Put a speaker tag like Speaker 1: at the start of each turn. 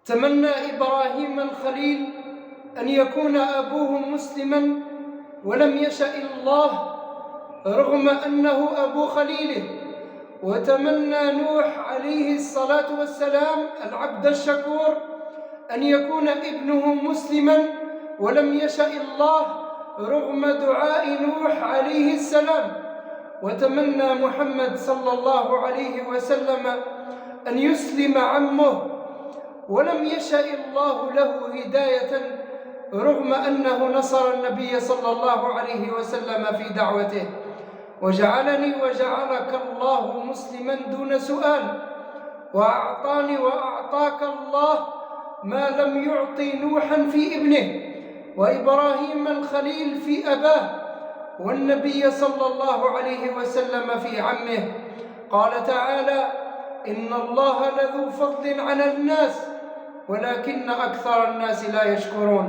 Speaker 1: تمنى إبراهيم الخليل أن يكون أبوه مسلما ولم يشأ الله رغم أنه أبو خليله. وتمنى نوح عليه الصلاة والسلام العبد الشكور أن يكون ابنه مسلما ولم يشأ الله رغم دعاء نوح عليه السلام. وتمنى محمد صلى الله عليه وسلم أن يسلم عمه ولم يشأ الله له هداية رغم أنه نصر النبي صلى الله عليه وسلم في دعوته. وجعلني وجعلك الله مسلما دون سؤال، وأعطاني وأعطاك الله ما لم يعطي نوحا في ابنه، وإبراهيم الخليل في أباه، والنبي صلى الله عليه وسلم في عمه. قال تعالى: إن الله لذو فضل على الناس ولكن أكثر الناس لا يشكرون.